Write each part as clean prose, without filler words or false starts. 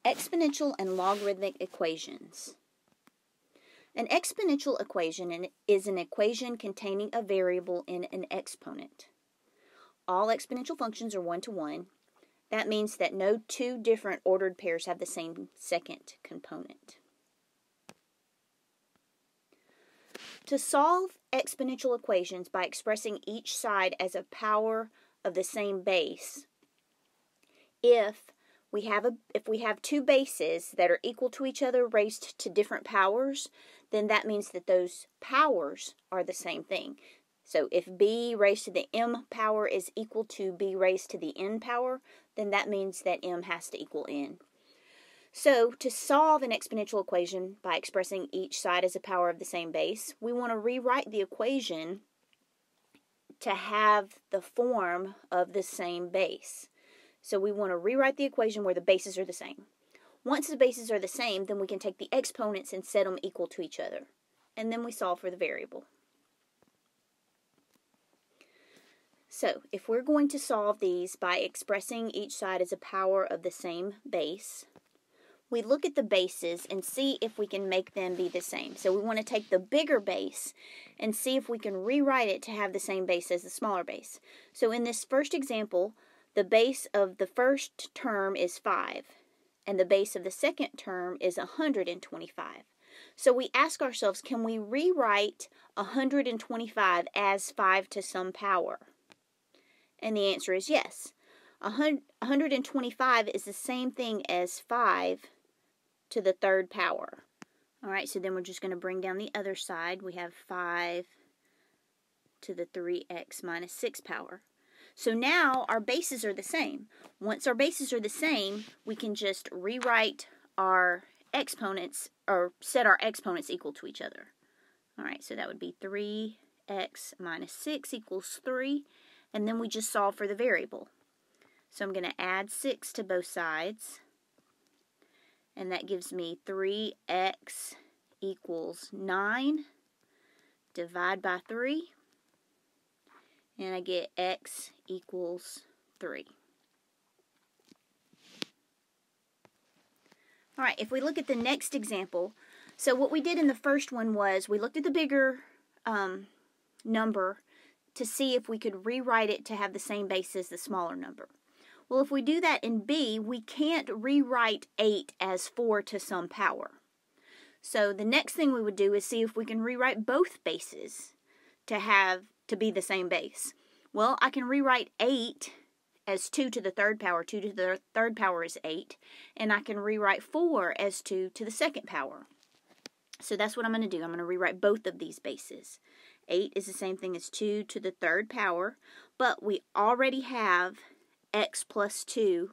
Exponential and logarithmic equations. An exponential equation is an equation containing a variable in an exponent. All exponential functions are one-to-one. That means that no two different ordered pairs have the same second component. To solve exponential equations by expressing each side as a power of the same base, if we have two bases that are equal to each other raised to different powers, then that means that those powers are the same thing. So if b raised to the m power is equal to b raised to the n power, then that means that m has to equal n. So to solve an exponential equation by expressing each side as a power of the same base, we want to rewrite the equation to have the form of the same base. So we want to rewrite the equation where the bases are the same. Once the bases are the same, then we can take the exponents and set them equal to each other. And then we solve for the variable. So if we're going to solve these by expressing each side as a power of the same base, we look at the bases and see if we can make them be the same. So we want to take the bigger base and see if we can rewrite it to have the same base as the smaller base. So in this first example, the base of the first term is 5, and the base of the second term is 125. So we ask ourselves, can we rewrite 125 as 5 to some power? And the answer is yes. 125 is the same thing as 5 to the third power. Alright, so then we're just going to bring down the other side. We have 5 to the 3x minus 6 power. So now our bases are the same. Once our bases are the same, we can just rewrite our exponents, or set our exponents equal to each other. Alright, so that would be 3x minus 6 equals 3, and then we just solve for the variable. So I'm going to add 6 to both sides, and that gives me 3x equals 9, divide by 3, and I get x equals 3. Alright, if we look at the next example, so what we did in the first one was we looked at the bigger number to see if we could rewrite it to have the same base as the smaller number. Well, if we do that in b, we can't rewrite 8 as 4 to some power. So the next thing we would do is see if we can rewrite both bases to be the same base. Well, I can rewrite 8 as 2 to the third power. 2 to the third power is 8. And I can rewrite 4 as 2 to the second power. So that's what I'm going to do. I'm going to rewrite both of these bases. 8 is the same thing as 2 to the third power, but we already have x plus 2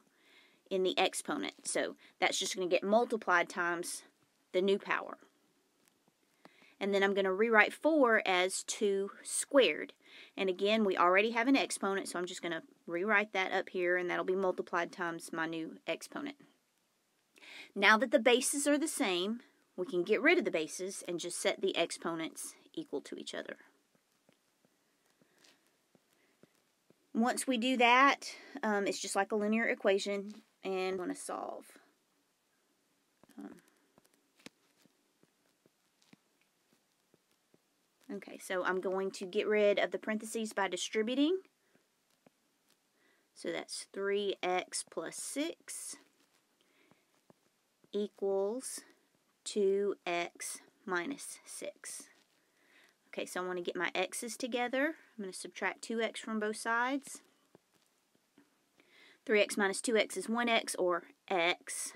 in the exponent. So that's just going to get multiplied times the new power. And then I'm going to rewrite 4 as 2 squared. And again, we already have an exponent, so I'm just going to rewrite that up here, and that'll be multiplied times my new exponent. Now that the bases are the same, we can get rid of the bases and just set the exponents equal to each other. Once we do that, it's just like a linear equation, and I'm going to solve. Okay, so I'm going to get rid of the parentheses by distributing. So that's 3x plus 6 equals 2x minus 6. Okay, so I want to get my x's together. I'm going to subtract 2x from both sides. 3x minus 2x is 1x, or x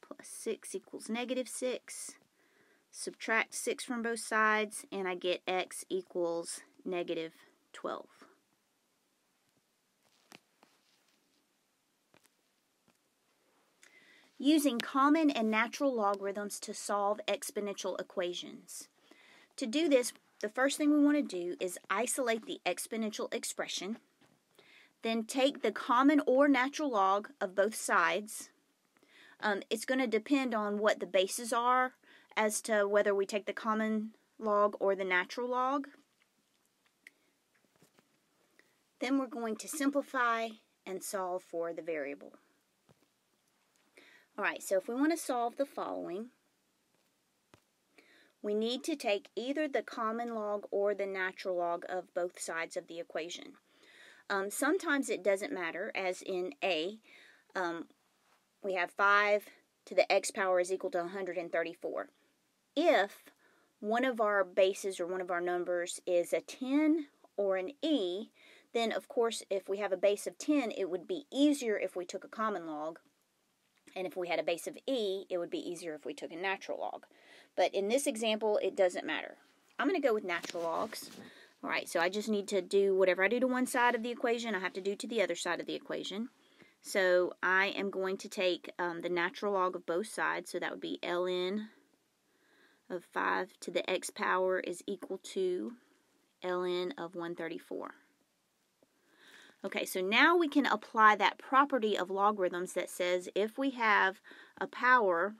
plus 6 equals negative 6. Subtract 6 from both sides, and I get x equals negative 12. Using common and natural logarithms to solve exponential equations. To do this, the first thing we want to do is isolate the exponential expression, then take the common or natural log of both sides. It's going to depend on what the bases are as to whether we take the common log or the natural log. Then we're going to simplify and solve for the variable. Alright, so if we want to solve the following, we need to take either the common log or the natural log of both sides of the equation. Sometimes it doesn't matter, as in A, we have 5 to the x power is equal to 134. If one of our bases or one of our numbers is a 10 or an e, then of course if we have a base of 10, it would be easier if we took a common log. And if we had a base of e, it would be easier if we took a natural log. But in this example, it doesn't matter. I'm going to go with natural logs. Alright, so I just need to do whatever I do to one side of the equation, I have to do to the other side of the equation. So I am going to take the natural log of both sides, so that would be ln of 5 to the x power is equal to ln of 134. Okay, so now we can apply that property of logarithms that says if we have a power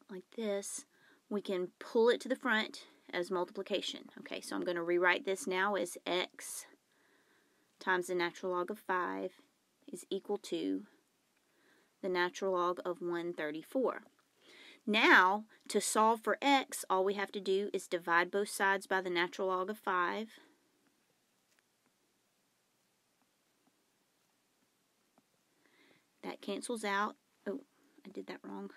like this, we can pull it to the front as multiplication. Okay, so I'm going to rewrite this now as x times the natural log of 5 is equal to the natural log of 134. Now, to solve for x, all we have to do is divide both sides by the natural log of 5. That cancels out. Oh, I did that wrong.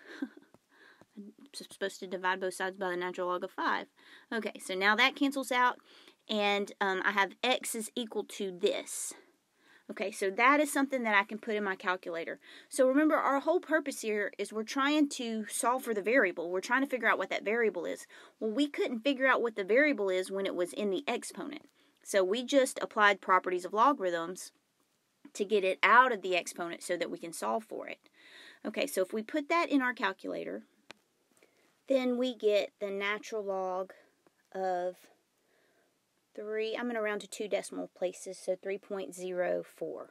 I'm supposed to divide both sides by the natural log of 5. Okay, so now that cancels out, and I have x is equal to this. Okay, so that is something that I can put in my calculator. So remember, our whole purpose here is we're trying to solve for the variable. We're trying to figure out what that variable is. Well, we couldn't figure out what the variable is when it was in the exponent. So we just applied properties of logarithms to get it out of the exponent so that we can solve for it. Okay, so if we put that in our calculator, then we get the natural log of 3, I'm going to round to 2 decimal places, so 3.04.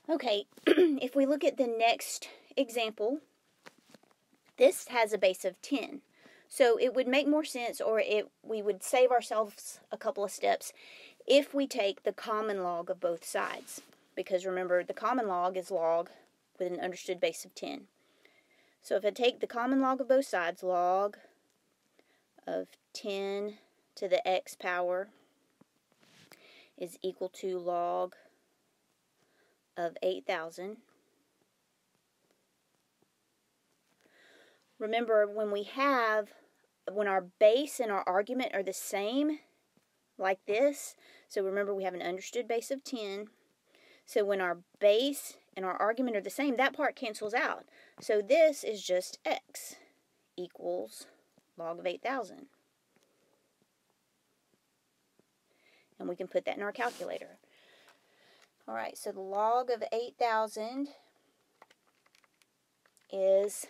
Okay, if we look at the next example, this has a base of 10. So it would make more sense, or we would save ourselves a couple of steps if we take the common log of both sides. Because remember, the common log is log with an understood base of 10. So if I take the common log of both sides, log of 10 to the x power is equal to log of 8,000. Remember, when our base and our argument are the same, like this, so remember we have an understood base of 10, so when our base and our argument are the same, that part cancels out. So this is just x equals log of 8,000. And we can put that in our calculator. Alright, so the log of 8,000 is,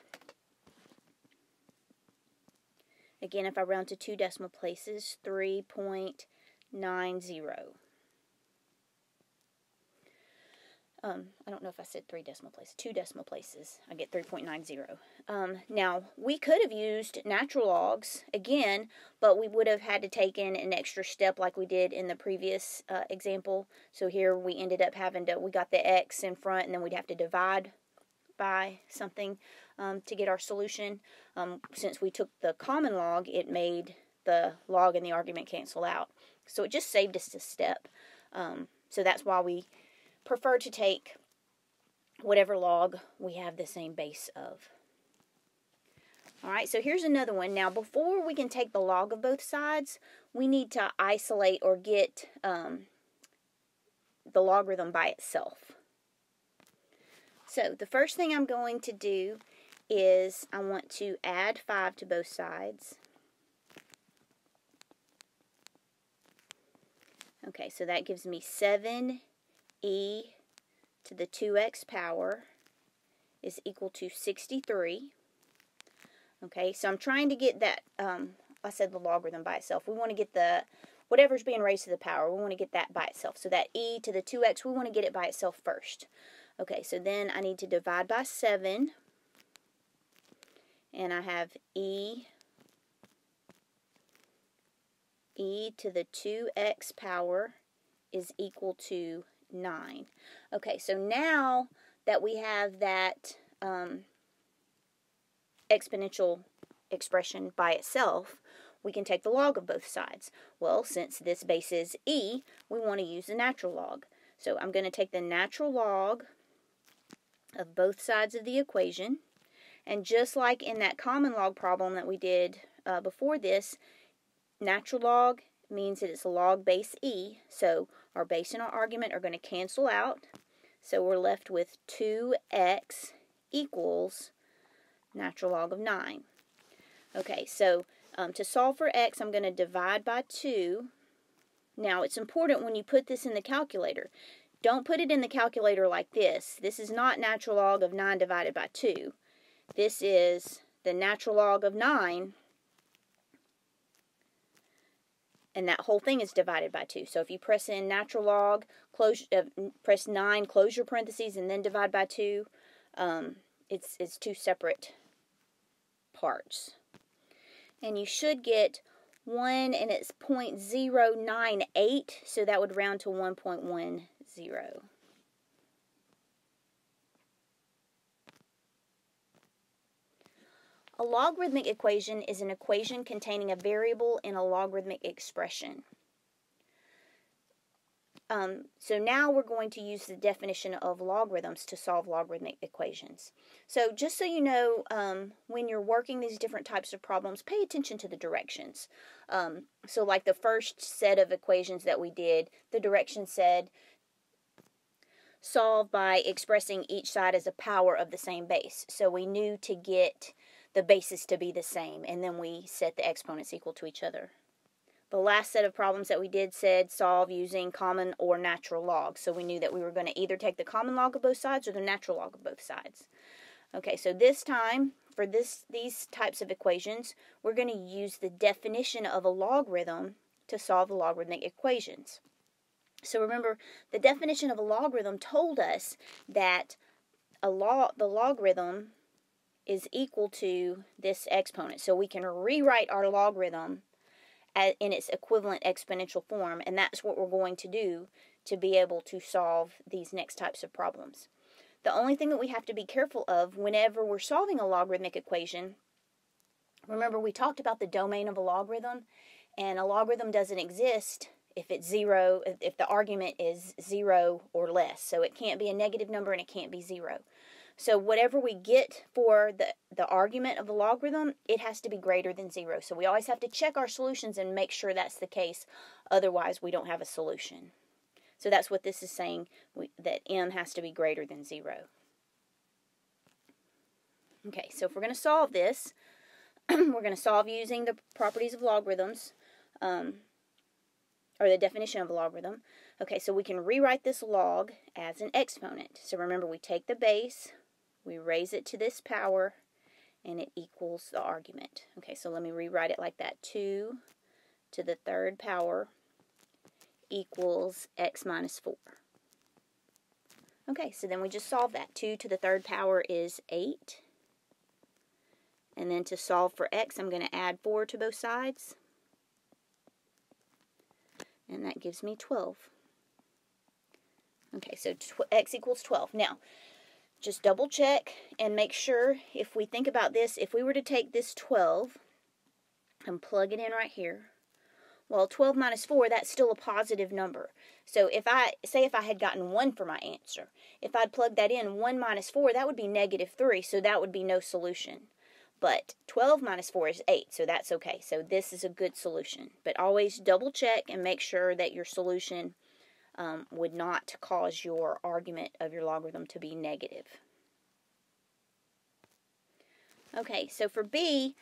again, if I round to 2 decimal places, 3.90. I don't know if I said 3 decimal places, 2 decimal places, I get 3.90. Now, we could have used natural logs, again, but we would have had to take in an extra step like we did in the previous example. So here we ended up having to, we got the x in front, and then we'd have to divide by something to get our solution. Since we took the common log, it made the log and the argument cancel out. So it just saved us a step. So that's why we prefer to take whatever log we have the same base of. Alright, so here's another one. Now, before we can take the log of both sides, we need to isolate or get the logarithm by itself. So the first thing I'm going to do is I want to add 5 to both sides. Okay, so that gives me 7e to the 2x power is equal to 63. Okay, so I'm trying to get that, I said the logarithm by itself. We want to get the, whatever's being raised to the power, we want to get that by itself. So that e to the 2x, we want to get it by itself first. Okay, so then I need to divide by 7. And I have e to the 2x power is equal to 9. Okay, so now that we have that exponential expression by itself, we can take the log of both sides. Well, since this base is e, we want to use the natural log. So I'm going to take the natural log of both sides of the equation, and just like in that common log problem that we did before this, natural log means that it's a log base e, so our base and our argument are going to cancel out, so we're left with 2x equals natural log of 9. Okay, so to solve for x, I'm going to divide by 2. Now, it's important when you put this in the calculator, don't put it in the calculator like this. This is not natural log of 9 divided by 2. This is the natural log of 9, and that whole thing is divided by 2. So if you press in natural log, press 9, close your parentheses, and then divide by 2, it's two separate parts. And you should get 1, and it's 0.098, so that would round to 1.10. A logarithmic equation is an equation containing a variable in a logarithmic expression. So now we're going to use the definition of logarithms to solve logarithmic equations. So just so you know, when you're working these different types of problems, pay attention to the directions. So like the first set of equations that we did, the direction said solve by expressing each side as a power of the same base. So we knew to get the bases to be the same, and then we set the exponents equal to each other. The last set of problems that we did said solve using common or natural log. So we knew that we were going to either take the common log of both sides or the natural log of both sides. Okay, so this time, for these types of equations, we're going to use the definition of a logarithm to solve the logarithmic equations. So remember, the definition of a logarithm told us that the logarithm is equal to this exponent. So we can rewrite our logarithm in its equivalent exponential form, and that's what we're going to do to be able to solve these next types of problems. The only thing that we have to be careful of whenever we're solving a logarithmic equation, remember we talked about the domain of a logarithm, and a logarithm doesn't exist if it's 0, if the argument is 0 or less. So it can't be a negative number and it can't be 0. So whatever we get for the argument of the logarithm, it has to be greater than 0. So we always have to check our solutions and make sure that's the case. Otherwise, we don't have a solution. So that's what this is saying, that m has to be greater than 0. Okay, so if we're going to solve this, we're going to solve using the properties of logarithms, or the definition of a logarithm. Okay, so we can rewrite this log as an exponent. So remember, we take the base, we raise it to this power, and it equals the argument. Okay, so let me rewrite it like that. 2 to the third power equals x minus 4. Okay, so then we just solve that. 2 to the third power is 8. And then to solve for x, I'm going to add 4 to both sides. And that gives me 12. Okay, so x equals 12. Now, just double check and make sure, if we think about this, if we were to take this 12 and plug it in right here, well, 12 minus 4, that's still a positive number. So if I had gotten 1 for my answer, if I'd plugged that in, 1 minus 4, that would be negative 3, so that would be no solution. But 12 minus 4 is 8, so that's okay. So this is a good solution. But always double check and make sure that your solution would not cause your argument of your logarithm to be negative. Okay, so for b,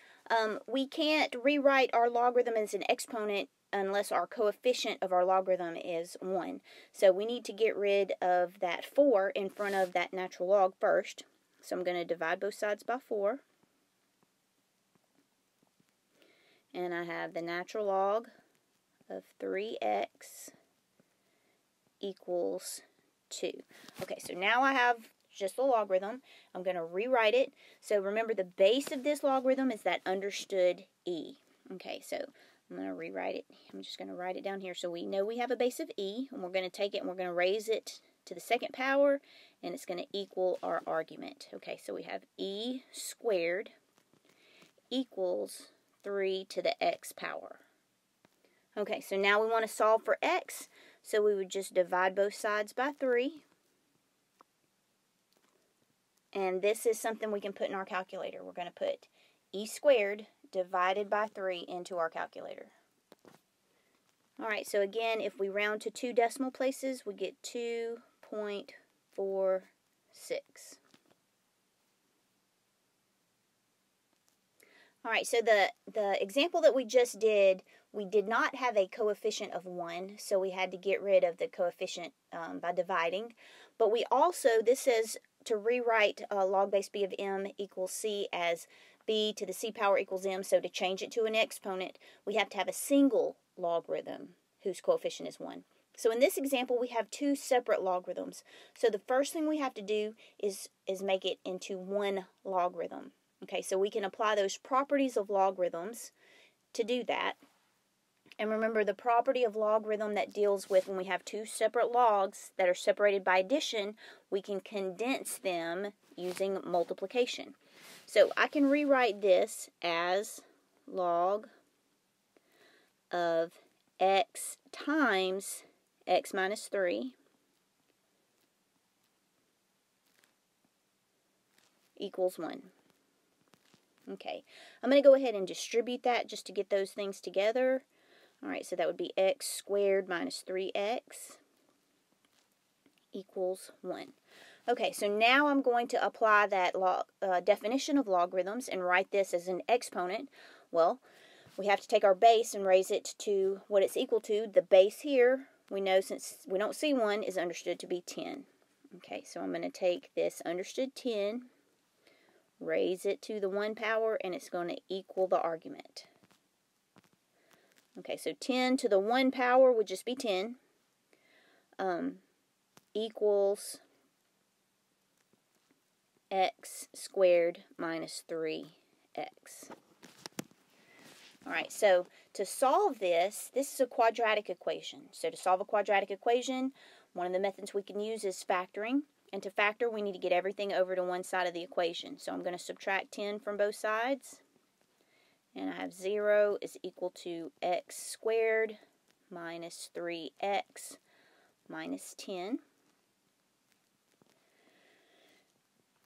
we can't rewrite our logarithm as an exponent unless our coefficient of our logarithm is 1. So we need to get rid of that 4 in front of that natural log first. So I'm going to divide both sides by 4. And I have the natural log of 3x equals 2. Okay, so now I have just the logarithm. I'm going to rewrite it. So remember, the base of this logarithm is that understood e. Okay, so I'm going to rewrite it. I'm just going to write it down here. So we know we have a base of e, and we're going to take it and we're going to raise it to the second power, and it's going to equal our argument. Okay, so we have e squared equals 3 to the x power. Okay, so now we want to solve for x, so we would just divide both sides by 3. And this is something we can put in our calculator. We're going to put e squared divided by 3 into our calculator. Alright, so again, if we round to 2 decimal places, we get 2.46. Alright, so the example that we just did, we did not have a coefficient of 1, so we had to get rid of the coefficient by dividing. But we also, this says to rewrite log base b of m equals c as b to the c power equals m, so to change it to an exponent, we have to have a single logarithm whose coefficient is 1. So in this example, we have 2 separate logarithms. So the first thing we have to do is make it into one logarithm. Okay, so we can apply those properties of logarithms to do that. And remember, the property of logarithm that deals with when we have 2 separate logs that are separated by addition, we can condense them using multiplication. So I can rewrite this as log of x times x minus 3 equals 1. Okay, I'm going to go ahead and distribute that just to get those things together. Alright, so that would be x squared minus 3x equals 1. Okay, so now I'm going to apply that definition of logarithms and write this as an exponent. Well, we have to take our base and raise it to what it's equal to. The base here, we know since we don't see 1, is understood to be 10. Okay, so I'm going to take this understood 10, raise it to the 1 power, and it's going to equal the argument. Okay, so 10 to the 1 power would just be 10, equals x squared minus 3x. Alright, so to solve this is a quadratic equation. So to solve a quadratic equation, one of the methods we can use is factoring. And to factor, we need to get everything over to one side of the equation. So I'm going to subtract 10 from both sides. And I have 0 is equal to x squared minus 3x minus 10.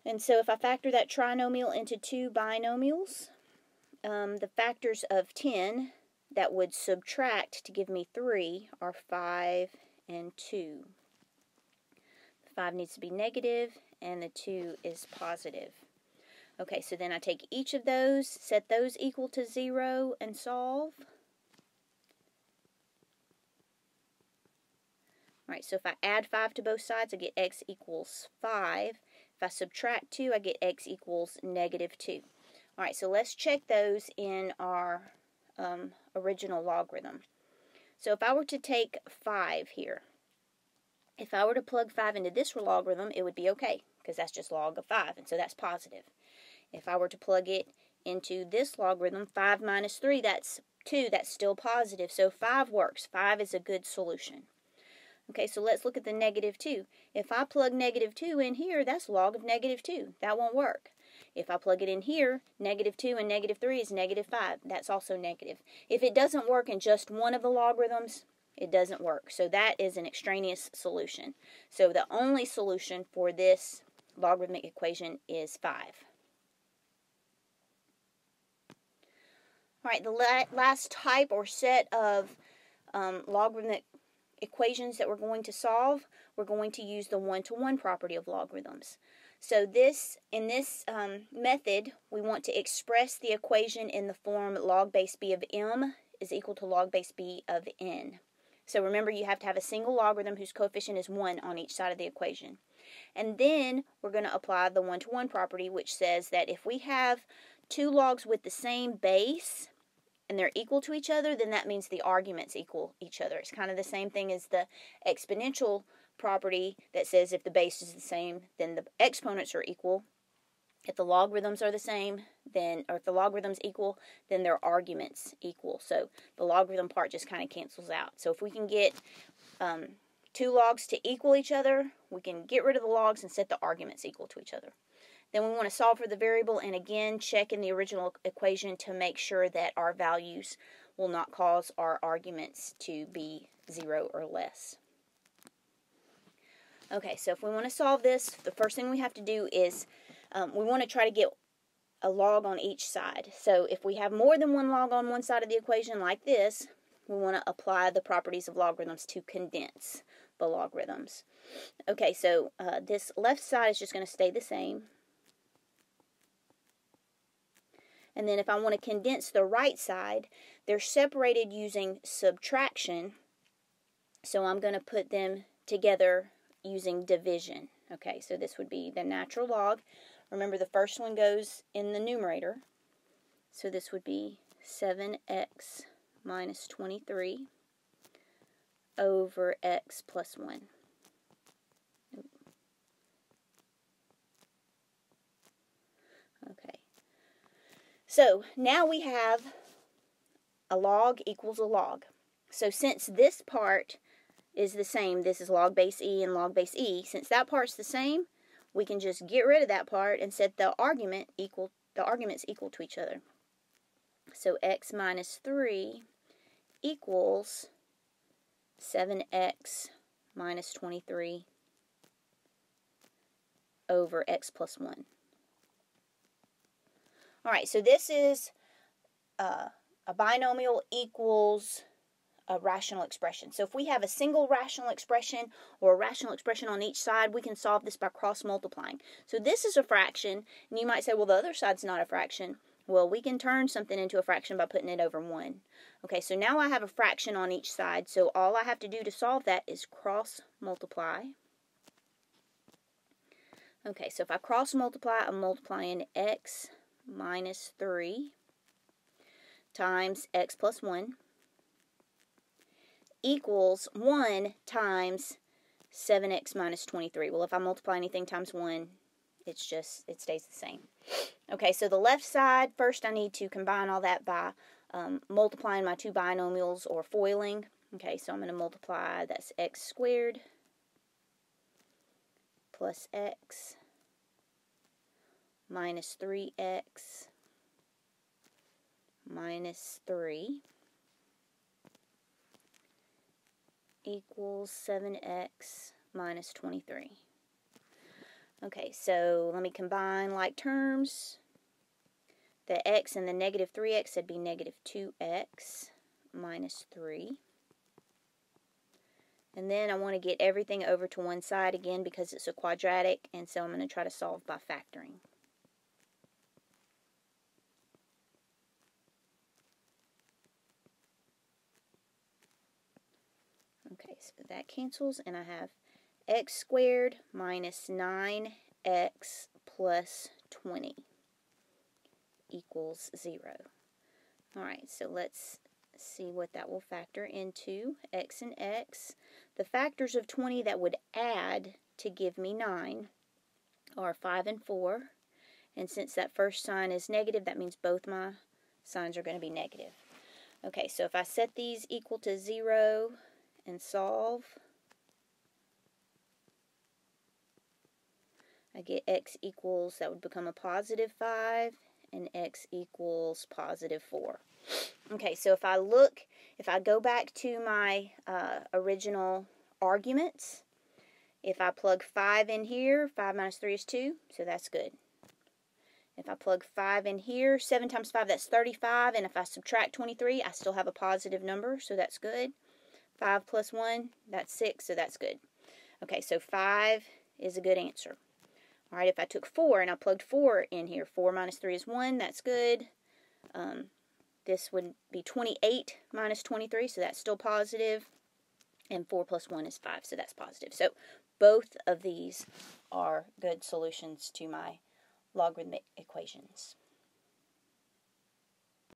And so if I factor that trinomial into 2 binomials, the factors of 10 that would subtract to give me 3 are 5 and 2. The 5 needs to be negative, and the 2 is positive. Okay, so then I take each of those, set those equal to 0, and solve. Alright, so if I add 5 to both sides, I get x equals 5. If I subtract 2, I get x equals negative 2. Alright, so let's check those in our original logarithm. So if I were to take 5 here, if I were to plug 5 into this logarithm, it would be okay, because that's just log of 5, and so that's positive. If I were to plug it into this logarithm, 5 minus 3, that's 2, that's still positive, so 5 works. 5 is a good solution. Okay, so let's look at the negative 2. If I plug negative 2 in here, that's log of negative 2. That won't work. If I plug it in here, negative 2 and negative 3 is negative 5. That's also negative. If it doesn't work in just one of the logarithms, it doesn't work. So that is an extraneous solution. So the only solution for this logarithmic equation is 5. Alright, the last type or set of logarithmic equations that we're going to solve, we're going to use the one-to-one property of logarithms. So in this method, we want to express the equation in the form log base b of m is equal to log base b of n. So remember, you have to have a single logarithm whose coefficient is 1 on each side of the equation. And then we're going to apply the one-to-one property, which says that if we have 2 logs with the same base, and they're equal to each other, then that means the arguments equal each other. It's kind of the same thing as the exponential property that says if the base is the same, then the exponents are equal. If the logarithms are the same, or if the logarithms equal, then their arguments equal. So the logarithm part just kind of cancels out. So if we can get two logs to equal each other, we can get rid of the logs and set the arguments equal to each other. Then we want to solve for the variable, and again check in the original equation to make sure that our values will not cause our arguments to be 0 or less. Okay, so if we want to solve this, the first thing we have to do is we want to try to get a log on each side. So if we have more than one log on one side of the equation like this, we want to apply the properties of logarithms to condense the logarithms. Okay, so this left side is just going to stay the same. And then if I want to condense the right side, they're separated using subtraction. So I'm going to put them together using division. Okay, so this would be the natural log. Remember, the first one goes in the numerator. So this would be 7x minus 23 over x plus 1. Okay. So now we have a log equals a log. So since this part is the same, this is log base e and log base e, since that part's the same, we can just get rid of that part and set the arguments equal to each other. So x minus 3 equals 7x minus 23 over x plus 1. Alright, so this is a binomial equals a rational expression. So if we have a single rational expression or a rational expression on each side, we can solve this by cross multiplying. So this is a fraction, and you might say, well, the other side's not a fraction. Well, we can turn something into a fraction by putting it over 1. Okay, so now I have a fraction on each side, so all I have to do to solve that is cross multiply. Okay, so if I cross multiply, I'm multiplying x minus 3 times x plus 1 equals 1 times 7x minus 23. Well, if I multiply anything times 1, it stays the same. Okay, so the left side, first I need to combine all that by multiplying my two binomials or foiling. Okay, so I'm going to multiply, that's x squared plus x minus 3x minus 3 equals 7x minus 23. Okay, so let me combine like terms. The x and the negative 3x would be negative 2x minus 3. And then I want to get everything over to one side again because it's a quadratic, and so I'm going to try to solve by factoring. Okay, so that cancels, and I have x squared minus 9x plus 20 equals 0. Alright, so let's see what that will factor into. X and x. The factors of 20 that would add to give me 9 are 5 and 4. And since that first sign is negative, that means both my signs are going to be negative. Okay, so if I set these equal to 0 and solve, I get x equals, that would become a positive 5, and x equals positive 4. Okay, so if I go back to my original arguments, if I plug 5 in here, 5 minus 3 is 2, so that's good. If I plug 5 in here, 7 times 5, that's 35, and if I subtract 23, I still have a positive number, so that's good. 5 plus 1, that's 6, so that's good. Okay, so 5 is a good answer. Alright, if I took 4 and I plugged 4 in here, 4 minus 3 is 1, that's good. This would be 28 minus 23, so that's still positive. And 4 plus 1 is 5, so that's positive. So both of these are good solutions to my logarithmic equations.